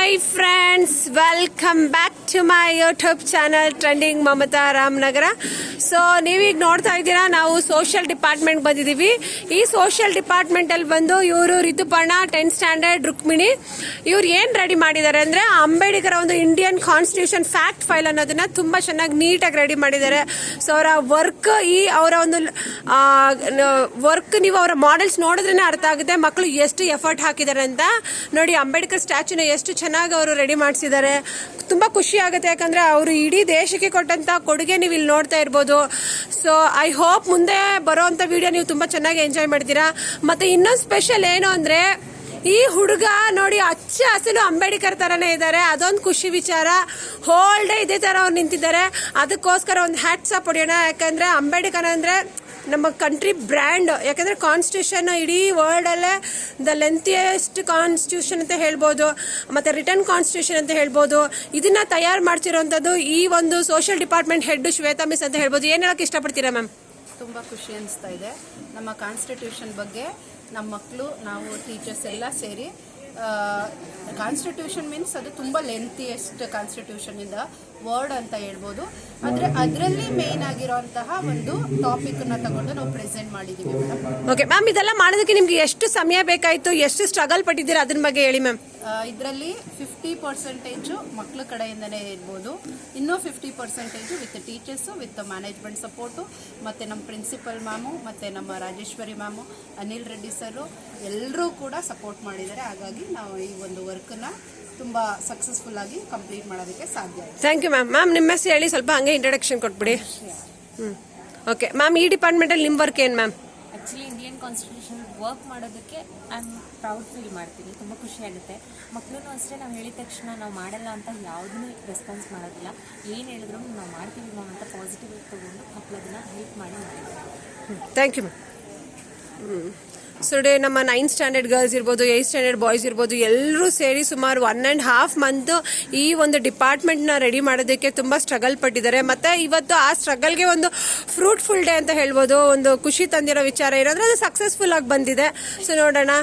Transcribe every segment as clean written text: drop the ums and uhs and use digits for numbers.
Hi friends, welcome back to my YouTube channel trending Mamata Ramanagara. So ನೀವೀಗ ನೋಡ್ತಾ ಇದ್ದೀರಾ, ನಾವು ಸೋಷಿಯಲ್ ಡಿಪಾರ್ಟ್ಮೆಂಟ್ ಬಂದಿದ್ದೀವಿ. ಈ ಸೋಷಿಯಲ್ ಡಿಪಾರ್ಟ್ಮೆಂಟಲ್ಲಿ ಬಂದು ಇವರು ರಿತುಪರ್ಣ 10th ಸ್ಟ್ಯಾಂಡರ್ಡ್ ರುಕ್ಮಿಣಿ ಇವ್ರು ಏನು ರೆಡಿ ಮಾಡಿದ್ದಾರೆ ಅಂದರೆ, ಅಂಬೇಡ್ಕರ್ ಒಂದು ಇಂಡಿಯನ್ ಕಾನ್ಸ್ಟಿಟ್ಯೂಷನ್ ಫ್ಯಾಕ್ಟ್ ಫೈಲ್ ಅನ್ನೋದನ್ನ ತುಂಬ ಚೆನ್ನಾಗಿ ನೀಟಾಗಿ ರೆಡಿ ಮಾಡಿದ್ದಾರೆ. ಸೊ ಅವರ ವರ್ಕ್, ಅವರ ಒಂದು ವರ್ಕ್ ನೀವು ಅವರ ಮಾಡೆಲ್ಸ್ ನೋಡಿದ್ರೇ ಅರ್ಥ ಆಗುತ್ತೆ ಮಕ್ಕಳು ಎಷ್ಟು ಎಫರ್ಟ್ ಹಾಕಿದ್ದಾರೆ ಅಂತ. ನೋಡಿ, ಅಂಬೇಡ್ಕರ್ ಸ್ಟ್ಯಾಚ್ಯೂನ ಎಷ್ಟು ಚೆನ್ನಾಗಿ ಅವರು ರೆಡಿ ಮಾಡಿಸಿದ್ದಾರೆ. ತುಂಬ ಖುಷಿ ಆಗುತ್ತೆ, ಯಾಕಂದರೆ ಅವರು ಇಡೀ ದೇಶಕ್ಕೆ ಕೊಟ್ಟಂಥ ಕೊಡುಗೆ ನೀವು ಇಲ್ಲಿ ನೋಡ್ತಾ ಇರ್ಬೋದು. ಸೊ ಐ ಹೋಪ್ ಮುಂದೆ ಬರೋವಂಥ ವಿಡಿಯೋ ನೀವು ತುಂಬ ಚೆನ್ನಾಗಿ ಎಂಜಾಯ್ ಮಾಡ್ತೀರಾ. ಮತ್ತು ಇನ್ನೊಂದು ಸ್ಪೆಷಲ್ ಏನು ಅಂದರೆ, ಈ ಹುಡುಗ ನೋಡಿ ಅಚ್ಚ ಹಸಲು ಅಂಬೇಡ್ಕರ್ ಥರನೇ ಇದ್ದಾರೆ. ಅದೊಂದು ಖುಷಿ ವಿಚಾರ. ಹೋಲ್ ಡೇ ಇದೇ ಥರ ಅವ್ರು ನಿಂತಿದ್ದಾರೆ. ಅದಕ್ಕೋಸ್ಕರ ಒಂದು ಹ್ಯಾಟ್ಸ್ ಆಫ್ ಹೊಡೆಯೋಣ. ಯಾಕಂದರೆ ಅಂಬೇಡ್ಕರ್ ಅಂದರೆ ನಮ್ಮ ಕಂಟ್ರಿ ಬ್ರ್ಯಾಂಡ್. ಯಾಕಂದರೆ ಕಾನ್ಸ್ಟಿಟ್ಯೂಷನ್ ಇಡೀ ವರ್ಲ್ಡಲ್ಲೇ ದ ಲೆಂತಿಯೆಸ್ಟ್ ಕಾನ್ಸ್ಟಿಟ್ಯೂಷನ್ ಅಂತ ಹೇಳ್ಬೋದು, ಮತ್ತು ರಿಟರ್ನ್ ಕಾನ್ಸ್ಟಿಟ್ಯೂಷನ್ ಅಂತ ಹೇಳ್ಬೋದು. ಇದನ್ನು ತಯಾರು ಮಾಡ್ತಿರೋಂಥದ್ದು ಈ ಒಂದು social department head Shweta miss ಅಂತ ಹೇಳ್ಬೋದು. ಏನು ಹೇಳೋಕ್ಕೆ ಇಷ್ಟಪಡ್ತೀರಾ ಮ್ಯಾಮ್? ತುಂಬ ಖುಷಿ ಅನಿಸ್ತಾ ಇದೆ. ನಮ್ಮ ಕಾನ್ಸ್ಟಿಟ್ಯೂಷನ್ ಬಗ್ಗೆ ನಮ್ಮ ಮಕ್ಕಳು, ನಾವು ಟೀಚರ್ಸ್ ಎಲ್ಲ ಸೇರಿ, ಕಾನ್ಸ್ಟಿಟ್ಯೂಷನ್ ಮೀನ್ಸ್ ಅದು ತುಂಬ ಲೆಂತಿಯೆಸ್ಟ್ ಕಾನ್ಸ್ಟಿಟ್ಯೂಷನ್ ಇಂದ ವರ್ಡ್ ಅಂತ ಹೇಳ್ಬೋದು. ಆದರೆ ಅದರಲ್ಲಿ ಮೇನ್ ಆಗಿರೋಂತಹ ಒಂದು ಟಾಪಿಕ್ನ ತಗೊಂಡು ನಾವು ಪ್ರೆಸೆಂಟ್ ಮಾಡಿದ್ದೀವಿ ಮೇಡಮ್. ಓಕೆ ಮ್ಯಾಮ್, ಇದೆಲ್ಲ ಮಾಡೋದಕ್ಕೆ ನಿಮ್ಗೆ ಎಷ್ಟು ಸಮಯ ಬೇಕಾಯಿತು, ಎಷ್ಟು ಸ್ಟ್ರಗಲ್ ಪಟ್ಟಿದ್ದೀರಾ, ಅದ್ರ ಬಗ್ಗೆ ಹೇಳಿ ಮ್ಯಾಮ್. ಇದರಲ್ಲಿ 50% ಮಕ್ಕಳ ಕಡೆಯಿಂದನೇ ಇರ್ಬೋದು, ಇನ್ನೂ 50% with teachers, with management support, ಮತ್ತು ನಮ್ಮ ಪ್ರಿನ್ಸಿಪಲ್ ಮ್ಯಾಮು, ಮತ್ತು ನಮ್ಮ ರಾಜೇಶ್ವರಿ ಮ್ಯಾಮು, ಅನಿಲ್ ರೆಡ್ಡಿ ಸರು ಎಲ್ಲರೂ ಕೂಡ ಸಪೋರ್ಟ್ ಮಾಡಿದ್ದಾರೆ. ಹಾಗಾಗಿ ನಾವು ಈ ಒಂದು ವರ್ಕನ್ನ ತುಂಬ ಸಕ್ಸಸ್ಫುಲ್ ಆಗಿ ಕಂಪ್ಲೀಟ್ ಮಾಡೋದಕ್ಕೆ ಸಾಧ್ಯ. Thank you ma'am. ಮ್ಯಾಮ್ ನಿಮ್ಮ ಹೆಸರು ಹೇಳಿ, ಸ್ವಲ್ಪ ಹಂಗೆ ಇಂಟ್ರಡಕ್ಷನ್ ಕೊಟ್ಬಿಡಿ. ಓಕೆ ಮ್ಯಾಮ್, ಈ ಡಿಪಾರ್ಟ್ಮೆಂಟಲ್ಲಿ ನಿಮ್ಮ ವರ್ಕ್ ಏನು ma'am? Actually Indian constitution work ಮಾಡೋದಕ್ಕೆ ಐ ಆಮ್ ಪ್ರೌಡ್ ಫೀಲ್ ಮಾಡ್ತೀನಿ. ತುಂಬ ಖುಷಿ ಆಗುತ್ತೆ. ಮಕ್ಕಳು ಅಷ್ಟೇ, ನಾವು ಹೇಳಿದ ತಕ್ಷಣ ನಾವು ಮಾಡಲ್ಲ ಅಂತ ಯಾವುದೂ ರೆಸ್ಪಾನ್ಸ್ ಮಾಡೋದಿಲ್ಲ. ಏನು ಹೇಳಿದ್ರು ನಾವು ಮಾಡ್ತೀವಿ ನಾವು ಅಂತ ಪಾಸಿಟಿವ್ ತೊಗೊಂಡು ಮಕ್ಕಳು ಅದನ್ನು ಹೆಲ್ಪ್ ಮಾಡಿ ಮಾಡಿದ್ದಾರೆ. Thank you ma'am. So day ನಮ್ಮ 9th ಸ್ಟ್ಯಾಂಡರ್ಡ್ ಗರ್ಲ್ಸ್ ಇರ್ಬೋದು, 8th ಸ್ಟ್ಯಾಂಡರ್ಡ್ ಬಾಯ್ಸ್ ಇರ್ಬೋದು, ಎಲ್ಲರೂ ಸೇರಿ ಸುಮಾರು 1.5 ಮಂತ್ ಈ ಒಂದು ಡಿಪಾರ್ಟ್ಮೆಂಟ್ನ ರೆಡಿ ಮಾಡೋದಕ್ಕೆ ತುಂಬ ಸ್ಟ್ರಗಲ್ ಪಟ್ಟಿದ್ದಾರೆ. ಮತ್ತು ಇವತ್ತು ಆ ಸ್ಟ್ರಗಲ್ಗೆ ಒಂದು ಫ್ರೂಟ್ಫುಲ್ ಡೇ ಅಂತ ಹೇಳ್ಬೋದು. ಒಂದು ಖುಷಿ ತಂದಿರೋ ವಿಚಾರ ಇರೋದ್ರೆ ಅದು ಸಕ್ಸಸ್ಫುಲ್ ಆಗಿ ಬಂದಿದೆ. ಸೊ ನೋಡೋಣ,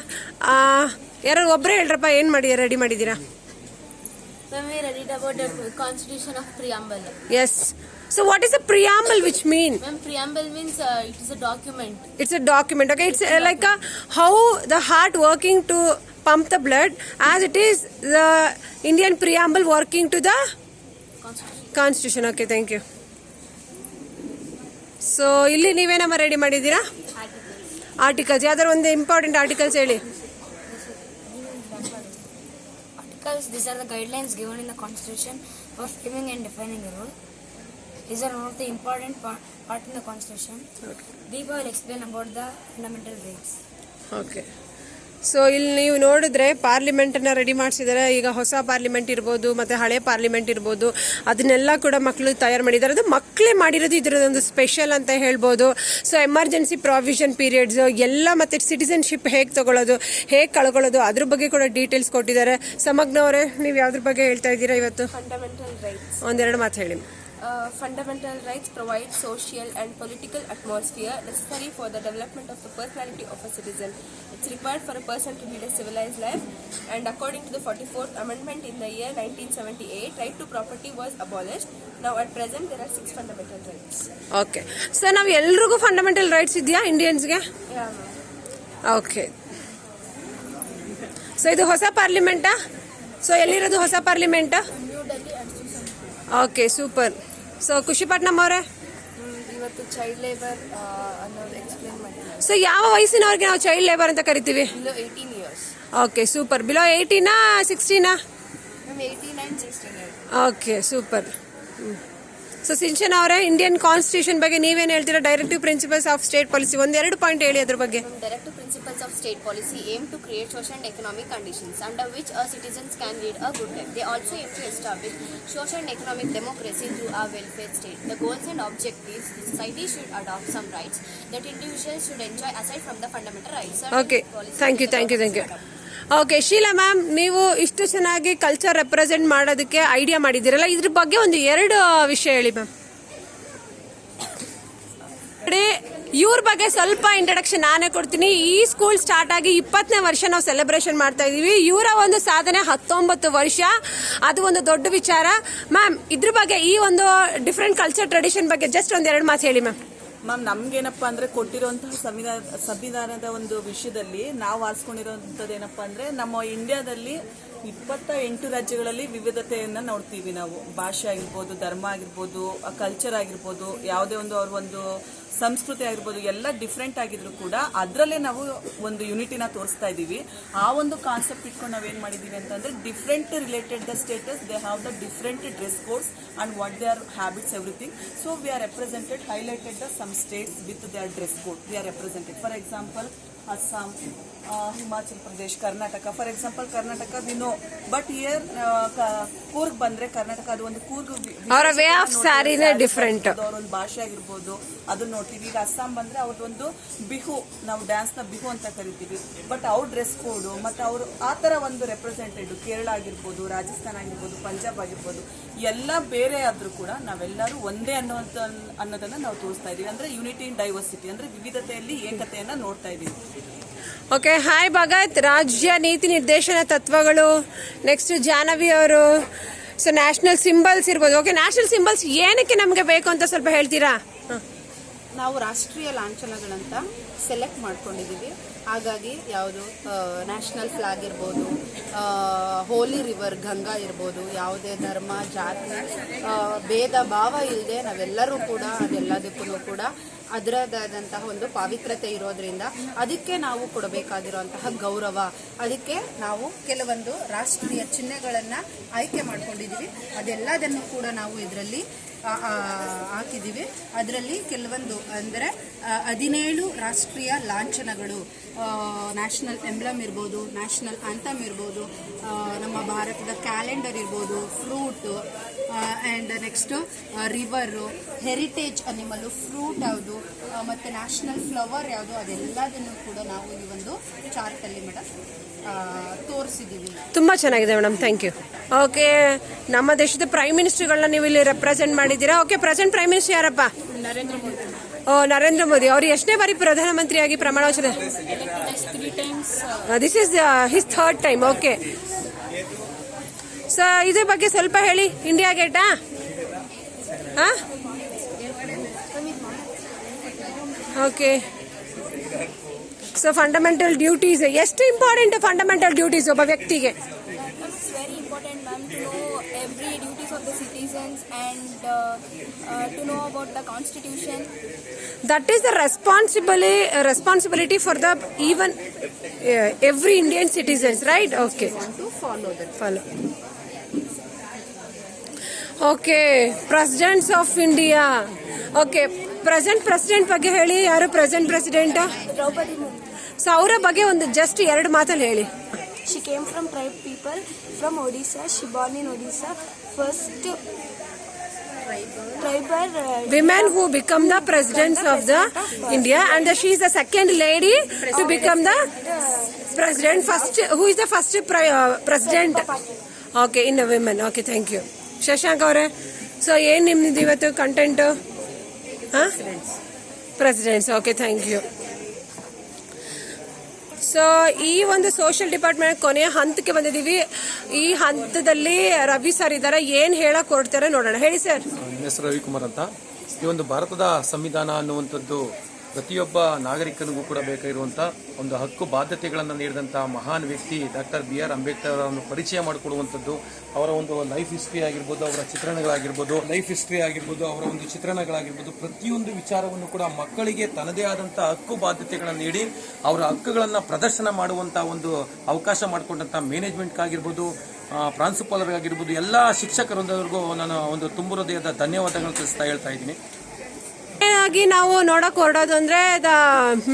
ಯಾರು ಒಬ್ಬರೇ ಹೇಳ್ರಪ್ಪ, ಏನು ಮಾಡಿ ರೆಡಿ ಮಾಡಿದ್ದೀರಾ? We read about the constitution of preamble. Yes. So what is a preamble which mean? Preamble means it is a document. It's a document. Okay, it's like how the heart working to pump the blood, as it is the Indian preamble working to the constitution. Okay, thank you. So ಇಲ್ಲಿ ನೀವೇನಮ್ಮ ready ಮಾಡಿದ್ದೀರಾ? Articles. ಯಾವ್ದಾರು ಒಂದು important articles ಹೇಳಿ. These are the guidelines given in the Constitution for framing and defining a rule. These are one of the important part in the Constitution. Deepa will explain about the fundamental rights. Okay. So ಇಲ್ಲಿ ನೀವು ನೋಡಿದ್ರೆ ಪಾರ್ಲಿಮೆಂಟನ್ನು ready ಮಾಡಿಸಿದ್ದಾರೆ. ಈಗ ಹೊಸ parliament ಇರ್ಬೋದು, ಮತ್ತು ಹಳೆ parliament ಇರ್ಬೋದು, ಅದನ್ನೆಲ್ಲ ಕೂಡ ಮಕ್ಕಳು ತಯಾರು ಮಾಡಿದ್ದಾರೆ. ಅದು ಮಕ್ಕಳೇ ಮಾಡಿರೋದು, ಇದರದೊಂದು ಸ್ಪೆಷಲ್ ಅಂತ ಹೇಳ್ಬೋದು. ಸೊ ಎಮರ್ಜೆನ್ಸಿ ಪ್ರಾವಿಷನ್ ಪೀರಿಯಡ್ಸು ಎಲ್ಲ, ಮತ್ತು ಸಿಟಿಸನ್ಶಿಪ್ ಹೇಗೆ ತೊಗೊಳ್ಳೋದು, ಹೇಗೆ ಕಳ್ಕೊಳ್ಳೋದು, ಅದ್ರ ಬಗ್ಗೆ ಕೂಡ ಡೀಟೇಲ್ಸ್ ಕೊಟ್ಟಿದ್ದಾರೆ. ಸಮಗ್ನವರೇ, ನೀವು ಯಾವ್ದ್ರ ಬಗ್ಗೆ ಹೇಳ್ತಾ ಇದ್ದೀರಾ ಇವತ್ತು? Fundamental rights. ಒಂದೆರಡು ಮಾತು ಹೇಳಿ. Fundamental rights provide social and political atmosphere necessary for the development of the personality of a citizen. It's required for a person to lead a civilized life, and according to the 44th Amendment in the year 1978, right to property was abolished. Now at present there are 6 fundamental rights. Okay. So ನಾವು ಎಲ್ರಿಗೂ fundamental rights ಇದೆಯಾ ಇಂಡಿಯನ್ಸ್ಗೆ? Yeah, ma'am. Okay. So ಇದು ಹೊಸ ಪಾರ್ಲಿಮೆಂಟಾ? So ಎಲ್ಲಿರೋದು ಹೊಸ parliament? New Delhi and Susan. Okay, super. So Khushipatnam ಅವರೇ, ಇವತ್ತು child labour ಅನ್ನೋದು ಎಕ್ಸ್ಪ್ಲೇನ್ ಮಾಡಿದ್ದಾರೆ. ಸೊ ಯಾವ ವಯಸ್ಸಿನವ್ರಿಗೆ ನಾವು ಚೈಲ್ಡ್ ಲೇಬರ್ ಅಂತ ಕರಿತೀವಿ? Below 18 years. Okay, super. Below 18 16? Ma'am, 18 and 16 years. Okay, super. So Sinchana ಅವರೇ, ಇಂಡಿಯನ್ ಕಾನ್ಸ್ಟಿಟ್ಯೂಷನ್ ಬಗ್ಗೆ ನೀವೇನು ಹೇಳ್ತೀರಾ? Directive principles of state policy ಒಂದೆರಡು ಪಾಯಿಂಟ್ ಹೇಳಿ ಅದ್ರ ಬಗ್ಗೆ. Directive principles of state policy aim to create social and economic conditions under which our citizens can lead a good life. They also aim to establish social and economic democracy through our welfare state. The goals and objectives: the society should adopt some rights that individuals should enjoy aside from the fundamental rights. Okay, thank you. Okay, Sheela ma'am, ನೀವು ಇಷ್ಟು ಚೆನ್ನಾಗಿ culture represent ಮಾಡೋದಕ್ಕೆ idea ಮಾಡಿದ್ದೀರಲ್ಲ, ಇದ್ರ ಬಗ್ಗೆ ಒಂದು 2 ವಿಷಯ ಹೇಳಿ ಮ್ಯಾಮ್. ಇವ್ರ ಬಗ್ಗೆ ಸ್ವಲ್ಪ ಇಂಟ್ರಡಕ್ಷನ್ ನಾನೇ ಕೊಡ್ತೀನಿ. ಈ ಸ್ಕೂಲ್ ಸ್ಟಾರ್ಟ್ ಆಗಿ 20ನೇ ವರ್ಷ ನಾವು ಸೆಲೆಬ್ರೇಷನ್ ಮಾಡ್ತಾ ಇದೀವಿ. ಇವರ ಒಂದು ಸಾಧನೆ 19 ವರ್ಷ, ಅದು ಒಂದು ದೊಡ್ಡ ವಿಚಾರ. ಮ್ಯಾಮ್, ಇದ್ರ ಬಗ್ಗೆ ಈ ಒಂದು ಡಿಫ್ರೆಂಟ್ ಕಲ್ಚರ್ ಟ್ರೆಡಿಷನ್ ಬಗ್ಗೆ ಜಸ್ಟ್ ಒಂದ್ 2 ಮಾತು ಹೇಳಿ ಮ್ಯಾಮ್. ಮ್ಯಾಮ್, ನಮ್ಗೇನಪ್ಪ ಅಂದ್ರೆ ಕೊಟ್ಟಿರುವಂತಹ ಸಂವಿಧಾನದ ಒಂದು ವಿಷಯದಲ್ಲಿ ನಾವು ಆರಿಸ್ಕೊಂಡಿರೋಂಥದ್ದು ಏನಪ್ಪಾ ಅಂದ್ರೆ, ನಮ್ಮ ಇಂಡಿಯಾದಲ್ಲಿ 28 ರಾಜ್ಯಗಳಲ್ಲಿ ವಿವಿಧತೆಯನ್ನ ನೋಡ್ತೀವಿ ನಾವು. ಭಾಷೆ ಆಗಿರ್ಬೋದು, ಧರ್ಮ ಆಗಿರ್ಬೋದು, ಕಲ್ಚರ್ ಆಗಿರ್ಬೋದು, ಯಾವುದೇ ಒಂದು ಅವ್ರ ಒಂದು ಸಂಸ್ಕೃತಿ ಆಗಿರ್ಬೋದು, ಎಲ್ಲ ಡಿಫ್ರೆಂಟ್ ಆಗಿದ್ರು ಕೂಡ ಅದರಲ್ಲೇ ನಾವು ಒಂದು ಯುನಿಟಿನ ತೋರಿಸ್ತಾ ಇದ್ದೀವಿ. ಆ ಒಂದು ಕಾನ್ಸೆಪ್ಟ್ ಇಟ್ಕೊಂಡು ನಾವೇನು ಮಾಡಿದ್ದೀವಿ ಅಂತಂದ್ರೆ, different related the status, they have the different dress codes and what they are habits, everything. So we are represented, highlighted the some states with their dress code. We are represented. For example Assam, Himachal Pradesh, Karnataka. For example Karnataka we know, but here Coorg ಬಂದ್ರೆ ಕರ್ನಾಟಕ, ಅದು ಒಂದು ಕೂರ್ಗ್ ಅವರ way of ಸ್ಯಾರಿನೇ different, ಅವರೊಂದು ಭಾಷೆ ಆಗಿರ್ಬೋದು ಅದನ್ನ ನೋಡ್ತೀವಿ. ಈಗ ಅಸ್ಸಾಂ ಬಂದ್ರೆ ಅವ್ರದ್ದೊಂದು ಬಿಹು, ನಾವು ಡ್ಯಾನ್ಸ್ ನ ಬಿಹು ಅಂತ ಕರಿತೀವಿ, ಬಟ್ ಅವ್ರ ಡ್ರೆಸ್ ಕೋಡ್ ಮತ್ತೆ ಅವರು ಆ ತರ ಒಂದು ರೆಪ್ರೆಸೆಂಟೆಡ್. ಕೇರಳ ಆಗಿರ್ಬೋದು, ರಾಜಸ್ಥಾನ ಆಗಿರ್ಬೋದು, ಪಂಜಾಬ್ ಆಗಿರ್ಬೋದು, ಎಲ್ಲ ಬೇರೆ ಆದ್ರೂ ಕೂಡ ನಾವೆಲ್ಲರೂ ಒಂದೇ ಅನ್ನೋದನ್ನ ನಾವು ತೋರಿಸ್ತಾ ಇದೀವಿ. ಅಂದ್ರೆ ಯೂನಿಟಿ ಇನ್ ಡೈವರ್ಸಿಟಿ, ಅಂದ್ರೆ ವಿವಿಧತೆಯಲ್ಲಿ ಏಕತೆಯನ್ನ ನೋಡ್ತಾ ಇದೀವಿ. Okay, hi Bhagat. ರಾಜ್ಯ ನೀತಿ ನಿರ್ದೇಶನ ತತ್ವಗಳು, ನೆಕ್ಸ್ಟ್ ಜಾಹ್ನವಿ ಅವರು. ಸೊ ನ್ಯಾಷನಲ್ ಸಿಂಬಲ್ಸ್ ಇರ್ಬೋದು. ಓಕೆ, ನ್ಯಾಷನಲ್ ಸಿಂಬಲ್ಸ್ ಏನಕ್ಕೆ ನಮಗೆ ಬೇಕು ಅಂತ ಸ್ವಲ್ಪ ಹೇಳ್ತೀರಾ? ನಾವು ರಾಷ್ಟ್ರೀಯ ಲಾಂಛನಗಳಂತ ಸೆಲೆಕ್ಟ್ ಮಾಡ್ಕೊಂಡಿದ್ದೀವಿ. ಹಾಗಾಗಿ ಯಾವುದು ನ್ಯಾಷನಲ್ ಫ್ಲಾಗ್ ಇರ್ಬೋದು, ಹೋಲಿ ರಿವರ್ ಗಂಗಾ ಇರ್ಬೋದು, ಯಾವುದೇ ಧರ್ಮ ಜಾತಿ ಭೇದ ಭಾವ ಇಲ್ಲದೆ ನಾವೆಲ್ಲರೂ ಕೂಡ ಅದೆಲ್ಲದಕ್ಕೂ ಕೂಡ ಅದರದಾದಂತಹ ಒಂದು ಪಾವಿತ್ರತೆ ಇರೋದ್ರಿಂದ ಅದಕ್ಕೆ ನಾವು ಕೊಡಬೇಕಾಗಿರುವಂತಹ ಗೌರವ. ಅದಕ್ಕೆ ನಾವು ಕೆಲವೊಂದು ರಾಷ್ಟ್ರೀಯ ಚಿಹ್ನೆಗಳನ್ನು ಆಯ್ಕೆ ಮಾಡ್ಕೊಂಡಿದ್ದೀವಿ. ಅದೆಲ್ಲದನ್ನು ಕೂಡ ನಾವು ಇದರಲ್ಲಿ ಹಾಕಿದ್ದೀವಿ. ಅದರಲ್ಲಿ ಕೆಲವೊಂದು ಅಂದರೆ 17 ರಾಷ್ಟ್ರೀಯ ಲಾಂಛನಗಳು, ನ್ಯಾಷನಲ್ ಎಂಬ್ಲಮ್ ಇರ್ಬೋದು, ನ್ಯಾಷನಲ್ ಆಂಥಮ್ ಇರ್ಬೋದು, ನಮ್ಮ ಭಾರತದ ಕ್ಯಾಲೆಂಡರ್ ಇರ್ಬೋದು, fruit and next river, heritage animal, fruit ಯಾವುದು ಮತ್ತು ನ್ಯಾಷನಲ್ ಫ್ಲವರ್ ಯಾವುದು, ಅದೆಲ್ಲದನ್ನು ಕೂಡ ನಾವು ಈ ಒಂದು ಚಾರ್ಟಲ್ಲಿ ಮೇಡಮ್ ತೋರಿಸಿದ್ದೀವಿ. ತುಂಬ ಚೆನ್ನಾಗಿದೆ ಮೇಡಮ್, ಥ್ಯಾಂಕ್ ಯು. ಓಕೆ, ನಮ್ಮ ದೇಶದ ಪ್ರೈಮ್ ಮಿನಿಸ್ಟರ್ಗಳನ್ನ ನೀವು ಇಲ್ಲಿ ರೆಪ್ರೆಸೆಂಟ್ ಮಾಡಿದ್ದೀರಾ. ಓಕೆ, ಪ್ರೆಸೆಂಟ್ ಪ್ರೈಮ್ ಮಿನಿಸ್ಟರ್ ಯಾರಪ್ಪ? ನರೇಂದ್ರ ಮೋದಿ. ನರೇಂದ್ರ ಮೋದಿ. ಅವರು ಎಷ್ಟನೇ ಬಾರಿ ಪ್ರಧಾನಮಂತ್ರಿಯಾಗಿ ಪ್ರಮಾಣ ವಚನ? This is his 3rd time. Okay, so ಇದ್ರ ಬಗ್ಗೆ ಸ್ವಲ್ಪ ಹೇಳಿ. ಇಂಡಿಯಾ ಗೇಟಾ? ಹಾಂ, ಓಕೆ. ಸೊ ಫಂಡಮೆಂಟಲ್ ಡ್ಯೂಟೀಸ್ ಎಷ್ಟು ಇಂಪಾರ್ಟೆಂಟ್? ಫಂಡಮೆಂಟಲ್ ಡ್ಯೂಟೀಸ್ ಒಬ್ಬ ವ್ಯಕ್ತಿಗೆ It's very important, ma'am, to know every duties of the citizens and to know about the constitution. That is the responsibility for the even every Indian citizens, right? Okay. To follow that. Follow. Okay, presidents of India. Okay, present president ಬಗ್ಗೆ ಹೇಳಿ. ಯಾರು present president? Draupadi Murmu. So ಅವರ ಬಗ್ಗೆ ಒಂದು just 2 ಮಾತಲ್ಲಿ ಹೇಳಿ. She came from tribe people from Odisha. She born in Odisha. First tribal Women who become the presidents of the India, and she is the second lady to become the president. First, who is the first president? Okay, in the women. Okay, thank you. Shashank ಅವರೇ, so ಏನು ನಿಮ್ದು ಇವತ್ತು content? ಹಾಂ, presidents. Okay, thank you. So ಈ ಒಂದು social department ಕೊನೆಯ ಹಂತಕ್ಕೆ ಬಂದಿದ್ದೀವಿ. ಈ ಹಂತದಲ್ಲಿ ರವಿ ಸರ್ ಇದ್ದಾರೆ, ಏನು ಹೇಳಕ್ ಹೊರಡ್ತಾರೆ ನೋಡೋಣ. ಹೇಳಿ ಸರ್. ನನ್ನ ಹೆಸರು ರವಿಕುಮಾರ್ ಅಂತ. ಈ ಒಂದು ಭಾರತದ ಸಂವಿಧಾನ ಅನ್ನುವಂಥದ್ದು ಪ್ರತಿಯೊಬ್ಬ ನಾಗರಿಕನಿಗೂ ಕೂಡ ಬೇಕಾಗಿರುವಂಥ ಒಂದು ಹಕ್ಕು ಬಾಧ್ಯತೆಗಳನ್ನು ನೀಡಿದಂಥ ಮಹಾನ್ ವ್ಯಕ್ತಿ ಡಾಕ್ಟರ್ BR ಅಂಬೇಡ್ಕರ್ ಅವರನ್ನು ಪರಿಚಯ ಮಾಡಿಕೊಡುವಂಥದ್ದು. ಅವರ ಒಂದು ಲೈಫ್ ಹಿಸ್ಟ್ರಿ ಆಗಿರ್ಬೋದು, ಅವರ ಚಿತ್ರಣಗಳಾಗಿರ್ಬೋದು, ಅವರ ಒಂದು ಚಿತ್ರಣಗಳಾಗಿರ್ಬೋದು, ಪ್ರತಿಯೊಂದು ವಿಚಾರವನ್ನು ಕೂಡ ಮಕ್ಕಳಿಗೆ ತನ್ನದೇ ಆದಂಥ ಹಕ್ಕು ಬಾಧ್ಯತೆಗಳನ್ನು ನೀಡಿ ಅವರ ಹಕ್ಕುಗಳನ್ನು ಪ್ರದರ್ಶನ ಮಾಡುವಂಥ ಒಂದು ಅವಕಾಶ ಮಾಡಿಕೊಂಡಂಥ ಮ್ಯಾನೇಜ್ಮೆಂಟ್ಗಾಗಿರ್ಬೋದು, ಪ್ರಾಂಶುಪಾಲರಿಗಾಗಿರ್ಬೋದು, ಎಲ್ಲ ಶಿಕ್ಷಕರೊಂದವರೆಗೂ ನಾನು ಒಂದು ತುಂಬು ಹೃದಯದ ಧನ್ಯವಾದಗಳನ್ನು ತಿಳಿಸ್ತಾ ಹೇಳ್ತಾ ಇದ್ದೀನಿ. ಆಗಿ ನಾವು ನೋಡಕ್ ಹೊರಡೋದು ಅಂದ್ರೆ the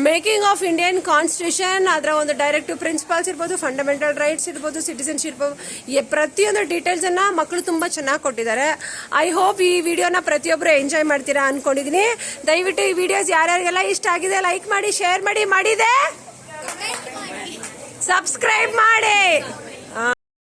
making of Indian constitution, ಅದರ ಒಂದು ಡೈರೆಕ್ಟಿವ್ ಪ್ರಿನ್ಸಿಪಲ್ಸ್ ಇರ್ಬೋದು, ಫಂಡಮೆಂಟಲ್ ರೈಟ್ಸ್ ಇರ್ಬೋದು, ಸಿಟಿಸನ್ಶಿಪ್, ಪ್ರತಿಯೊಂದು ಡೀಟೇಲ್ಸ್ ಅನ್ನ ಮಕ್ಕಳು ತುಂಬಾ ಚೆನ್ನಾಗಿ ಕೊಟ್ಟಿದ್ದಾರೆ. ಐ ಹೋಪ್ ಈ ವಿಡಿಯೋನ ಪ್ರತಿಯೊಬ್ಬರು ಎಂಜಾಯ್ ಮಾಡ್ತೀರಾ ಅನ್ಕೊಂಡಿದೀನಿ. ದಯವಿಟ್ಟು ಈ ವಿಡಿಯೋಸ್ ಯಾರ್ಯಾರಿಗೆಲ್ಲ ಇಷ್ಟ ಆಗಿದೆ ಲೈಕ್ ಮಾಡಿ, ಶೇರ್ ಮಾಡಿ, ಮಾಡಿದೆ ಸಬ್ಸ್ಕ್ರೈಬ್ ಮಾಡಿ.